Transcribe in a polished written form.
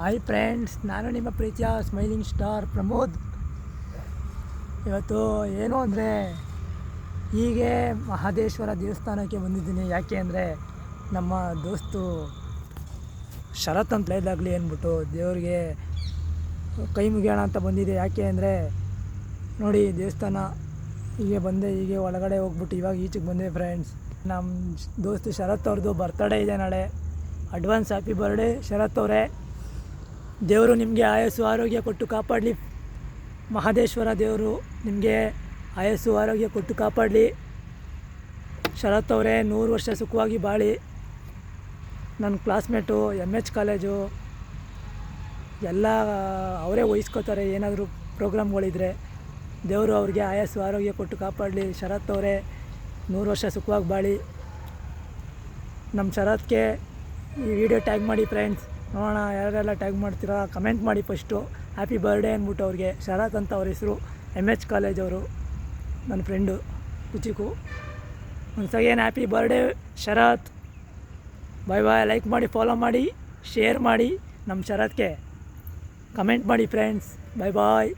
Hi friends, ನಾನು ನಿಮ್ಮ ಪ್ರೀತಿಯ ಸ್ಮೈಲಿಂಗ್ ಸ್ಟಾರ್ ಪ್ರಮೋದ್. ಇವತ್ತು ಏನು ಅಂದರೆ ಹೀಗೆ ಮಹದೇಶ್ವರ ದೇವಸ್ಥಾನಕ್ಕೆ ಬಂದಿದ್ದೀನಿ. ಯಾಕೆ ಅಂದರೆ ನಮ್ಮ ದೋಸ್ತು ಶರತ್ ಅಂತ ಇದ್ದಾಗಲಿ ಅಂದ್ಬಿಟ್ಟು ದೇವರಿಗೆ ಕೈ ಮುಗಿಯೋಣ ಅಂತ ಬಂದಿದೆ. ಯಾಕೆ ಅಂದರೆ ನೋಡಿ, ದೇವಸ್ಥಾನ ಹೀಗೆ ಬಂದೆ, ಹೀಗೆ ಒಳಗಡೆ ಹೋಗ್ಬಿಟ್ಟು ಇವಾಗ ಈಚೆಗೆ ಬಂದೆ ಫ್ರೆಂಡ್ಸ್. ನಮ್ಮ ದೋಸ್ತು ಶರತ್ ಅವ್ರದ್ದು ಬರ್ತಡೇ ಇದೆ ನಾಳೆ. ಅಡ್ವಾನ್ಸ್ ಹ್ಯಾಪಿ ಬರ್ಡೇ ಶರತ್ ಅವರೇ. ದೇವರು ನಿಮಗೆ ಆಯಸ್ಸು ಆರೋಗ್ಯ ಕೊಟ್ಟು ಕಾಪಾಡಲಿ. ಮಹದೇಶ್ವರ ದೇವರು ನಿಮಗೆ ಆಯಸ್ಸು ಆರೋಗ್ಯ ಕೊಟ್ಟು ಕಾಪಾಡಲಿ. ಶರತ್ ಅವರೇ 100 ವರ್ಷ ಸುಖವಾಗಿ ಬಾಳಿ. ನನ್ನ ಕ್ಲಾಸ್ಮೇಟು MH ಕಾಲೇಜು ಎಲ್ಲ ಅವರೇ ವಹಿಸ್ಕೋತಾರೆ. ಏನಾದರೂ ಪ್ರೋಗ್ರಾಮ್ಗಳಿದ್ರೆ ದೇವರು ಅವ್ರಿಗೆ ಆಯಸ್ಸು ಆರೋಗ್ಯ ಕೊಟ್ಟು ಕಾಪಾಡಲಿ. ಶರತ್ ಅವರೇ 100 ವರ್ಷ ಸುಖವಾಗಿ ಬಾಳಿ. ನಮ್ಮ ಶರತ್ಗೆ ಈ ವಿಡಿಯೋ ಟ್ಯಾಗ್ ಮಾಡಿ ಫ್ರೆಂಡ್ಸ್. ನೋಡೋಣ ಯಾರೆಲ್ಲ ಟ್ಯಾಗ್ ಮಾಡ್ತೀರಾ, ಕಮೆಂಟ್ ಮಾಡಿ ಫಸ್ಟು. ಹ್ಯಾಪಿ ಬರ್ಡೇ ಅಂದ್ಬಿಟ್ಟು ಅವ್ರಿಗೆ. ಶರತ್ ಅಂತ ಅವ್ರ ಹೆಸರು, MH ಕಾಲೇಜ್ ಅವರು, ನನ್ನ ಫ್ರೆಂಡು ಕುಚಿಕು. Once again happy birthday Sharath. Bye bye. Like ಮಾಡಿ, ಫಾಲೋ ಮಾಡಿ, ಶೇರ್ ಮಾಡಿ. ನಮ್ಮ ಶರತ್ಗೆ ಕಮೆಂಟ್ ಮಾಡಿ ಫ್ರೆಂಡ್ಸ್. ಬಾಯ್ ಬಾಯ್.